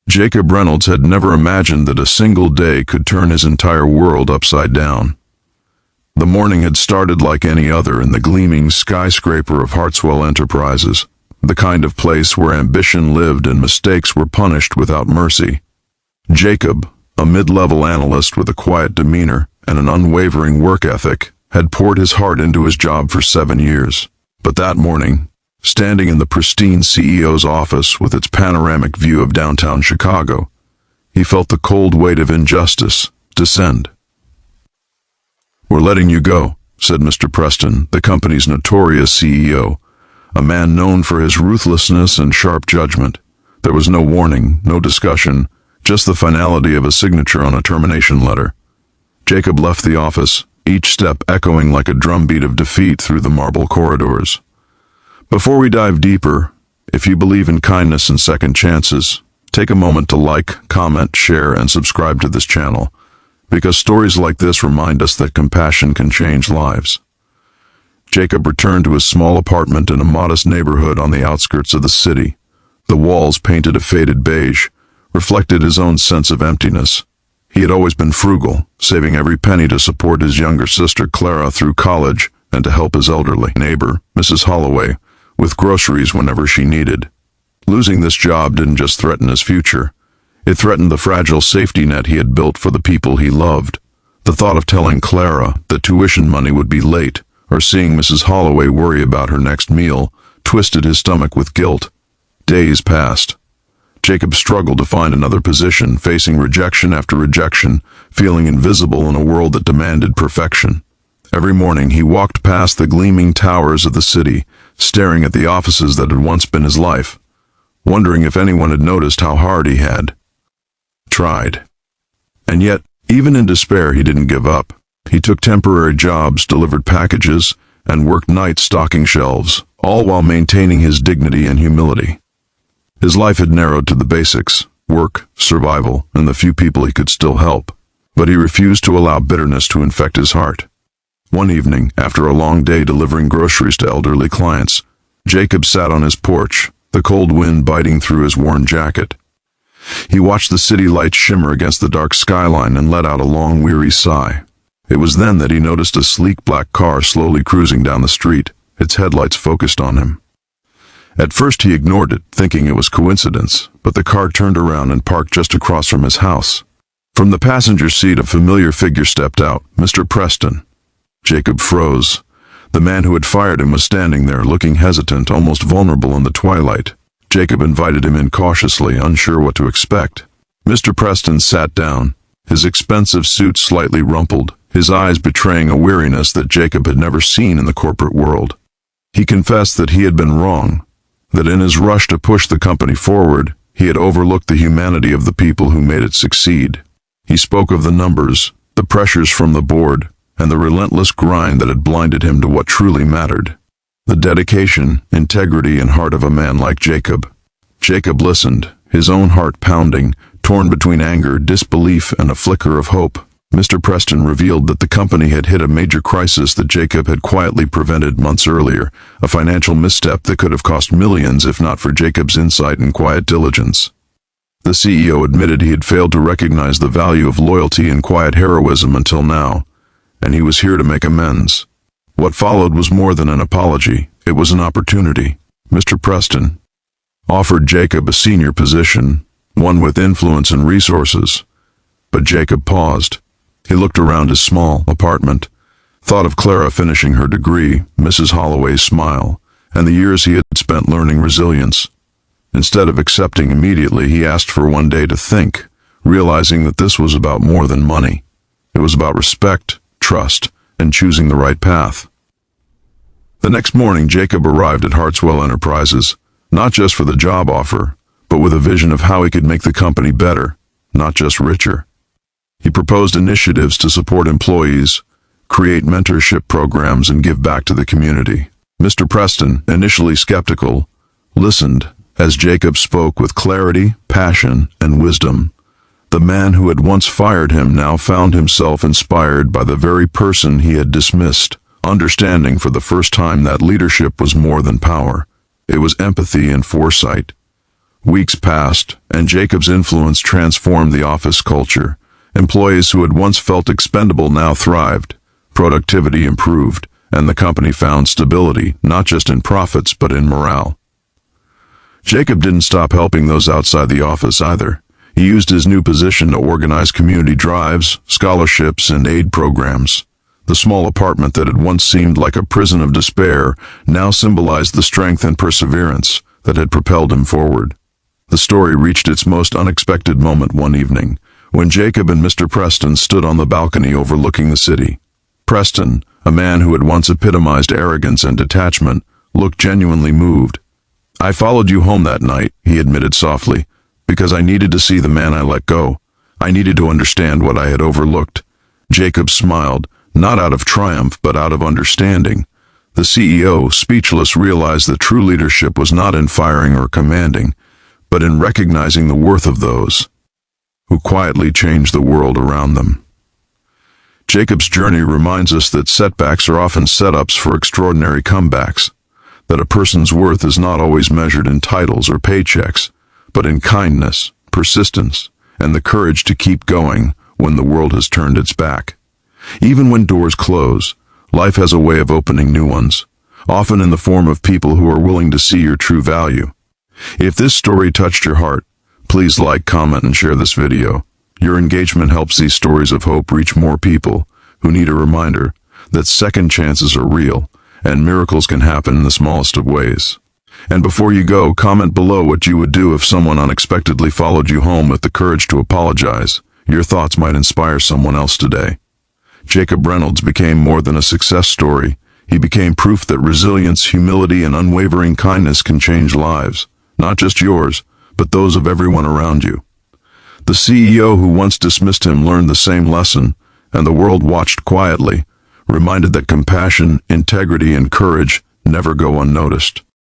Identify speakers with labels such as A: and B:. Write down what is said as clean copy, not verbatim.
A: Jacob Reynolds had never imagined that a single day could turn his entire world upside down. The morning had started like any other in the gleaming skyscraper of Hartswell Enterprises, the kind of place where ambition lived and mistakes were punished without mercy. Jacob, a mid-level analyst with a quiet demeanor and an unwavering work ethic, had poured his heart into his job for 7 years. But that morning, standing in the pristine CEO's office with its panoramic view of downtown Chicago, he felt the cold weight of injustice descend. "We're letting you go," said Mr. Preston, the company's notorious CEO, a man known for his ruthlessness and sharp judgment. There was no warning, no discussion, just the finality of a signature on a termination letter. Jacob left the office, each step echoing like a drumbeat of defeat through the marble corridors. Before we dive deeper, if you believe in kindness and second chances, take a moment to like, comment, share, and subscribe to this channel, because stories like this remind us that compassion can change lives. Jacob returned to his small apartment in a modest neighborhood on the outskirts of the city. The walls, painted a faded beige, reflected his own sense of emptiness. He had always been frugal, saving every penny to support his younger sister Clara through college and to help his elderly neighbor, Mrs. Holloway, with groceries whenever she needed. Losing this job didn't just threaten his future. It threatened the fragile safety net he had built for the people he loved. The thought of telling Clara that tuition money would be late, or seeing Mrs. Holloway worry about her next meal, twisted his stomach with guilt. Days passed. Jacob struggled to find another position, facing rejection after rejection, feeling invisible in a world that demanded perfection. Every morning he walked past the gleaming towers of the city, staring at the offices that had once been his life, wondering if anyone had noticed how hard he had tried. And yet, even in despair, he didn't give up. He took temporary jobs, delivered packages, and worked nights stocking shelves, all while maintaining his dignity and humility. His life had narrowed to the basics: work, survival, and the few people he could still help. But he refused to allow bitterness to infect his heart. One evening, after a long day delivering groceries to elderly clients, Jacob sat on his porch, the cold wind biting through his worn jacket. He watched the city lights shimmer against the dark skyline and let out a long, weary sigh. It was then that he noticed a sleek black car slowly cruising down the street, its headlights focused on him. At first he ignored it, thinking it was coincidence, but the car turned around and parked just across from his house. From the passenger seat, a familiar figure stepped out, Mr. Preston. Jacob froze. The man who had fired him was standing there, looking hesitant, almost vulnerable in the twilight. Jacob invited him in cautiously, unsure what to expect. Mr. Preston sat down, his expensive suit slightly rumpled, his eyes betraying a weariness that Jacob had never seen in the corporate world. He confessed that he had been wrong, that in his rush to push the company forward, he had overlooked the humanity of the people who made it succeed. He spoke of the numbers, the pressures from the board, and the relentless grind that had blinded him to what truly mattered: the dedication, integrity, and heart of a man like Jacob. Jacob listened, his own heart pounding, torn between anger, disbelief, and a flicker of hope. Mr. Preston revealed that the company had hit a major crisis that Jacob had quietly prevented months earlier, a financial misstep that could have cost millions if not for Jacob's insight and quiet diligence. The CEO admitted he had failed to recognize the value of loyalty and quiet heroism until now, and he was here to make amends. What followed was more than an apology, it was an opportunity. Mr. Preston offered Jacob a senior position, one with influence and resources. But Jacob paused. He looked around his small apartment, thought of Clara finishing her degree, Mrs. Holloway's smile, and the years he had spent learning resilience. Instead of accepting immediately, he asked for one day to think, realizing that this was about more than money. It was about respect, trust, and choosing the right path. The next morning, Jacob arrived at Hartswell Enterprises, not just for the job offer, but with a vision of how he could make the company better, not just richer. He proposed initiatives to support employees, create mentorship programs, and give back to the community. Mr. Preston, initially skeptical, listened as Jacob spoke with clarity, passion, and wisdom. The man who had once fired him now found himself inspired by the very person he had dismissed, understanding for the first time that leadership was more than power. It was empathy and foresight. Weeks passed, and Jacob's influence transformed the office culture. Employees who had once felt expendable now thrived. Productivity improved, and the company found stability, not just in profits, but in morale. Jacob didn't stop helping those outside the office either. He used his new position to organize community drives, scholarships, and aid programs. The small apartment that had once seemed like a prison of despair now symbolized the strength and perseverance that had propelled him forward. The story reached its most unexpected moment one evening, when Jacob and Mr. Preston stood on the balcony overlooking the city. Preston, a man who had once epitomized arrogance and detachment, looked genuinely moved. "I followed you home that night," he admitted softly, "because I needed to see the man I let go. I needed to understand what I had overlooked." Jacob smiled, not out of triumph, but out of understanding. The CEO, speechless, realized that true leadership was not in firing or commanding, but in recognizing the worth of those who quietly change the world around them. Jacob's journey reminds us that setbacks are often setups for extraordinary comebacks, that a person's worth is not always measured in titles or paychecks, but in kindness, persistence, and the courage to keep going when the world has turned its back. Even when doors close, life has a way of opening new ones, often in the form of people who are willing to see your true value. If this story touched your heart, please like, comment, and share this video. Your engagement helps these stories of hope reach more people who need a reminder that second chances are real and miracles can happen in the smallest of ways. And before you go, comment below what you would do if someone unexpectedly followed you home with the courage to apologize. Your thoughts might inspire someone else today. Jacob Reynolds became more than a success story. He became proof that resilience, humility, and unwavering kindness can change lives, not just yours, but those of everyone around you. The CEO who once dismissed him learned the same lesson, and the world watched quietly, reminded that compassion, integrity, and courage never go unnoticed.